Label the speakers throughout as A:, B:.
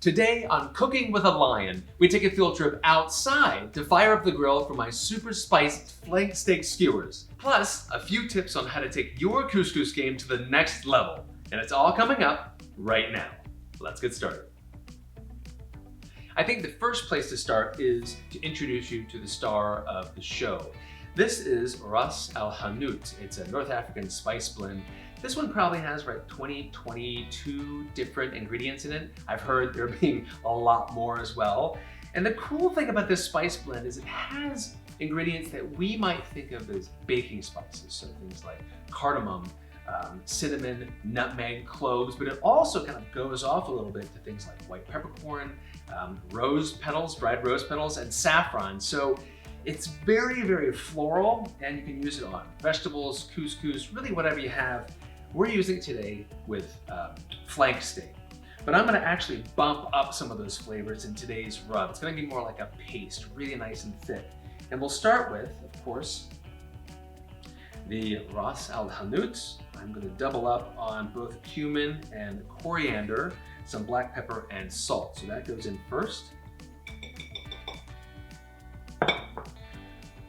A: Today on Cooking with a Lion, we take a field trip outside to fire up the grill for my super spiced flank steak skewers. Plus, a few tips on how to take your couscous game to the next level. And it's all coming up right now. Let's get started. I think the first place to start is to introduce you to the star of the show. This is Ras Al Hanout. It's a North African spice blend. This one probably has 22 different ingredients in it. I've heard there being a lot more as well. And the cool thing about this spice blend is it has ingredients that we might think of as baking spices. So things like cardamom, cinnamon, nutmeg, cloves, but it also kind of goes off a little bit to things like white peppercorn, rose petals, dried rose petals, and saffron. So it's very, very floral, and you can use it on vegetables, couscous, really whatever you have. We're using it today with flank steak, but I'm gonna actually bump up some of those flavors in today's rub. It's gonna be more like a paste, really nice and thick. And we'll start with, of course, the Ras Al Hanout. I'm gonna double up on both cumin and coriander, some black pepper and salt. So that goes in first.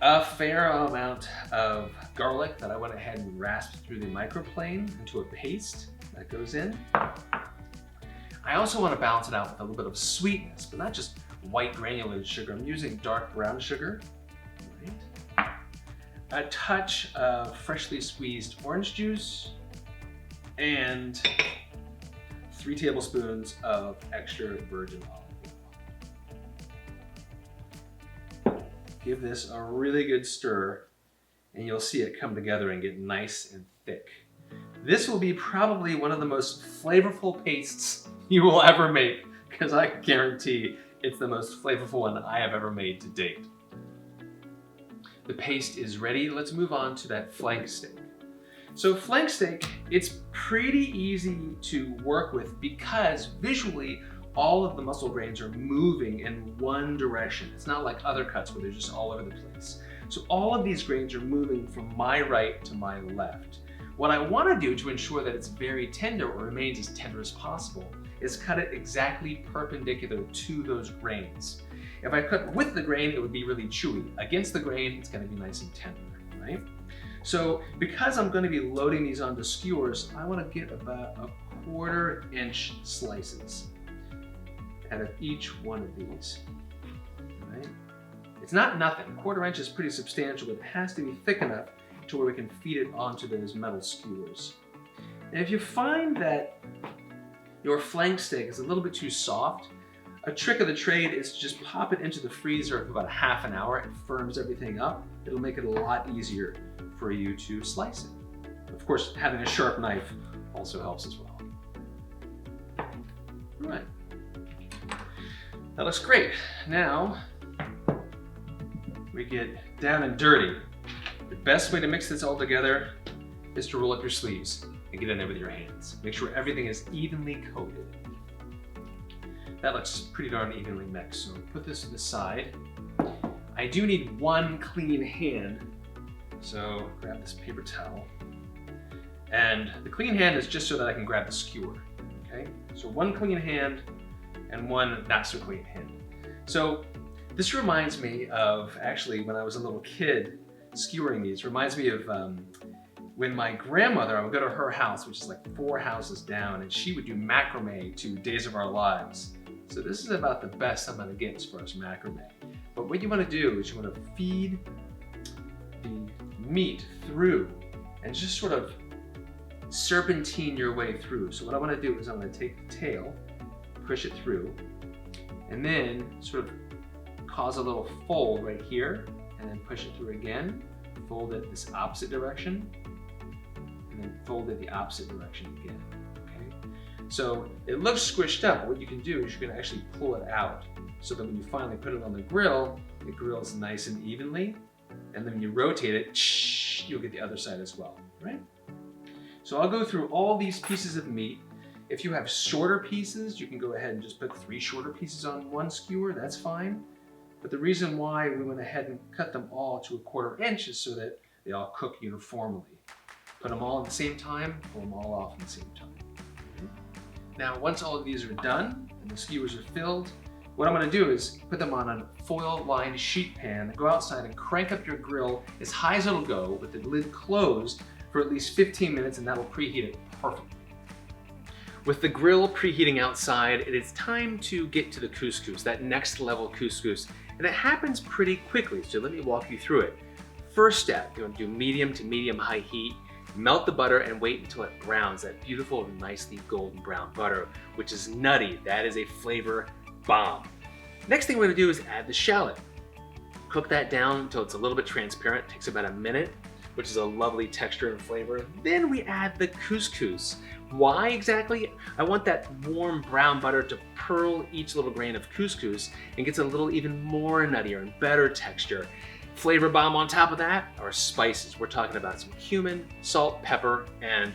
A: A fair amount of garlic that I went ahead and rasped through the microplane into a paste. That goes in. I also want to balance it out with a little bit of sweetness, but not just white granulated sugar. I'm using dark brown sugar. Right. A touch of freshly squeezed orange juice and 3 tablespoons of extra virgin olive oil. Give this a really good stir and you'll see it come together and get nice and thick. This will be probably one of the most flavorful pastes you will ever make, because I guarantee it's the most flavorful one I have ever made to date. The paste is ready. Let's move on to that flank steak. So flank steak, it's pretty easy to work with because visually all of the muscle grains are moving in one direction. It's not like other cuts where they're just all over the place. So all of these grains are moving from my right to my left. What I want to do to ensure that it's very tender or remains as tender as possible is cut it exactly perpendicular to those grains. If I cut with the grain, it would be really chewy. Against the grain, it's going to be nice and tender, right? So because I'm going to be loading these onto skewers, I want to get about a 1/4 inch slices out of each one of these, right? It's not nothing. 1/4 inch is pretty substantial, but it has to be thick enough to where we can feed it onto those metal skewers. And if you find that your flank steak is a little bit too soft, a trick of the trade is to just pop it into the freezer for about ½ an hour. It firms everything up. It'll make it a lot easier for you to slice it. Of course, having a sharp knife also helps as well. All right. That looks great. Now, we get down and dirty. The best way to mix this all together is to roll up your sleeves and get in there with your hands. Make sure everything is evenly coated. That looks pretty darn evenly mixed, so put this to the side. I do need one clean hand, so grab this paper towel. And the clean hand is just so that I can grab the skewer, okay? So one clean hand and one not so clean hand. So this reminds me of actually when I was a little kid skewering these. Reminds me of when my grandmother, I would go to her house, which is like 4 houses down, and she would do macrame to Days of Our Lives. So this is about the best I'm gonna get as far as macrame. But what you wanna do is you wanna feed the meat through and just sort of serpentine your way through. So what I wanna do is I'm gonna take the tail, push it through, and then sort of cause a little fold right here, and then push it through again, fold it this opposite direction, and then fold it the opposite direction again, okay? So it looks squished up, but what you can do is you can actually pull it out so that when you finally put it on the grill, it grills nice and evenly, and then when you rotate it, you'll get the other side as well, right? So I'll go through all these pieces of meat. If you have shorter pieces, you can go ahead and just put 3 shorter pieces on one skewer, that's fine. But the reason why we went ahead and cut them all to a 1/4 inch is so that they all cook uniformly. Put them all at the same time, pull them all off at the same time. Okay? Now, once all of these are done, and the skewers are filled, what I'm gonna do is put them on a foil-lined sheet pan, go outside and crank up your grill as high as it'll go with the lid closed for at least 15 minutes, and that'll preheat it perfectly. With the grill preheating outside, it is time to get to the couscous, that next level couscous, and it happens pretty quickly, so let me walk you through it. First step, you want to do medium to medium-high heat, melt the butter and wait until it browns, that beautiful, nicely golden brown butter, which is nutty. That is a flavor bomb. Next thing we're gonna do is add the shallot. Cook that down until it's a little bit transparent. It takes about a minute, which is a lovely texture and flavor. Then we add the couscous. Why exactly? I want that warm brown butter to pearl each little grain of couscous and gets a little even more nuttier and better texture. Flavor bomb on top of that are spices. We're talking about some cumin, salt, pepper, and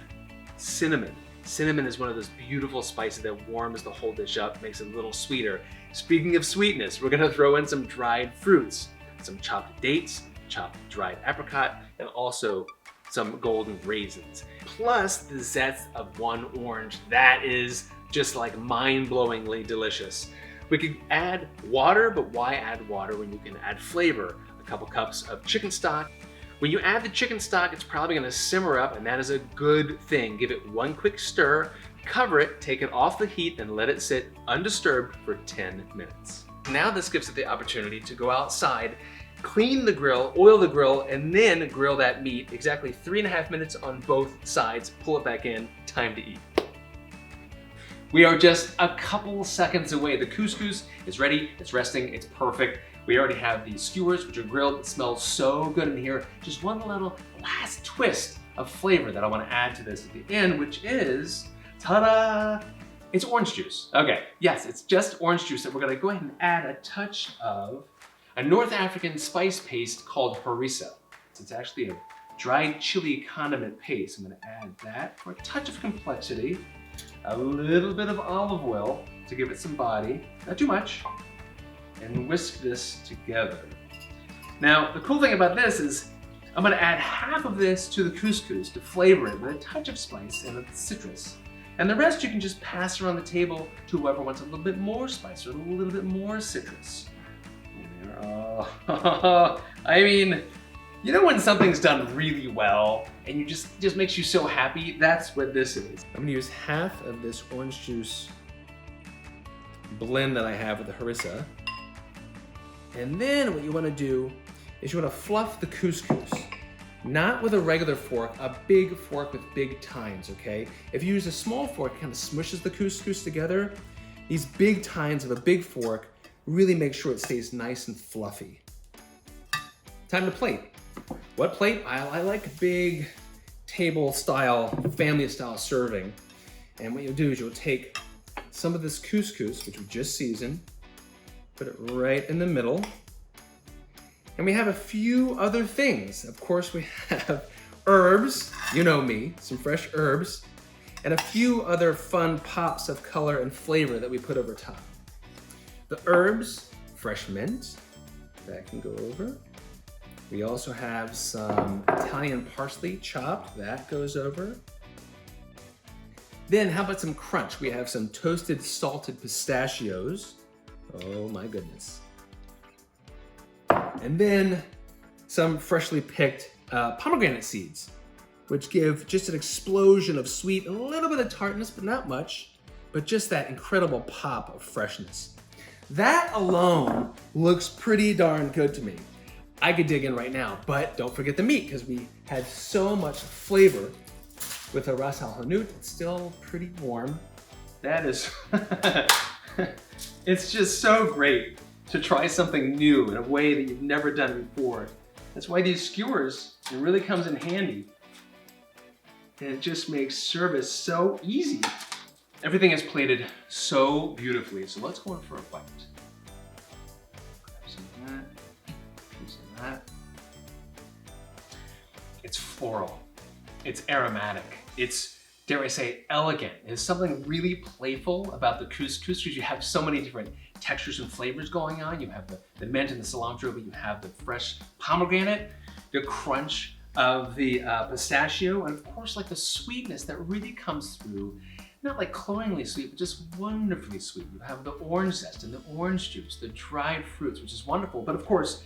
A: cinnamon. Cinnamon is one of those beautiful spices that warms the whole dish up, makes it a little sweeter. Speaking of sweetness, we're gonna throw in some dried fruits, some chopped dates, chopped dried apricot, and also some golden raisins. Plus the zest of one orange. That is just like mind-blowingly delicious. We could add water, but why add water when you can add flavor? A couple cups of chicken stock. When you add the chicken stock, it's probably gonna simmer up, and that is a good thing. Give it one quick stir, cover it, take it off the heat, and let it sit undisturbed for 10 minutes. Now this gives it the opportunity to go outside, clean the grill, oil the grill, and then grill that meat exactly 3.5 minutes on both sides. Pull it back in, time to eat. We are just a couple seconds away. The couscous is ready, it's resting, it's perfect. We already have the skewers, which are grilled. It smells so good in here. Just one little last twist of flavor that I want to add to this at the end, which is, ta-da! It's orange juice. Okay, yes, it's just orange juice that we're gonna go ahead and add a touch of a North African spice paste called harissa. It's actually a dried chili condiment paste. I'm gonna add that for a touch of complexity, a little bit of olive oil to give it some body, not too much, and whisk this together. Now, the cool thing about this is I'm gonna add half of this to the couscous to flavor it with a touch of spice and a citrus. And the rest you can just pass around the table to whoever wants a little bit more spice or a little bit more citrus. Oh, I mean, you know when something's done really well and you just makes you so happy? That's what this is. I'm gonna use half of this orange juice blend that I have with the harissa. And then what you wanna do is you wanna fluff the couscous. Not with a regular fork, a big fork with big tines, okay? If you use a small fork, it kind of smushes the couscous together. These big tines of a big fork really make sure it stays nice and fluffy. Time to plate. What plate? I like big table style, family style serving. And what you'll do is you'll take some of this couscous, which we just seasoned, put it right in the middle. And we have a few other things. Of course, we have herbs, you know me, some fresh herbs, and a few other fun pops of color and flavor that we put over top. The herbs, fresh mint, that can go over. We also have some Italian parsley chopped, that goes over. Then how about some crunch? We have some toasted salted pistachios. Oh my goodness. And then some freshly picked pomegranate seeds, which give just an explosion of sweet, a little bit of tartness, but not much, but just that incredible pop of freshness. That alone looks pretty darn good to me. I could dig in right now, but don't forget the meat, because we had so much flavor with the ras al hanout. It's still pretty warm. That is, it's just so great to try something new in a way that you've never done before. That's why these skewers, it really comes in handy. And it just makes service so easy. Everything is plated so beautifully, so let's go in for a bite. Grab some of that, piece of that. It's floral, it's aromatic, it's, dare I say, elegant. There's something really playful about the couscous because you have so many different textures and flavors going on. You have the mint and the cilantro, but you have the fresh pomegranate, the crunch of the pistachio, and of course like the sweetness that really comes through not like cloyingly sweet, but just wonderfully sweet. You have the orange zest and the orange juice, the dried fruits, which is wonderful. But of course,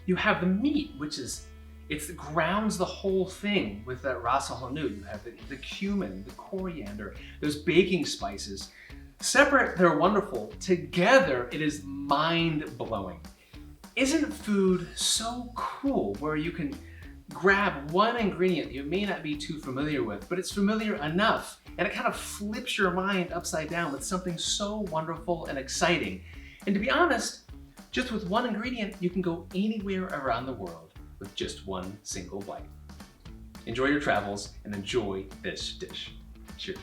A: you have the meat, which is, it grounds the whole thing with that rasa hanout. You have the cumin, the coriander, those baking spices. Separate, they're wonderful. Together, it is mind-blowing. Isn't food so cool where you can grab one ingredient you may not be too familiar with, but it's familiar enough, and it kind of flips your mind upside down with something so wonderful and exciting. And to be honest, just with one ingredient, you can go anywhere around the world with just one single bite. Enjoy your travels and enjoy this dish. Cheers.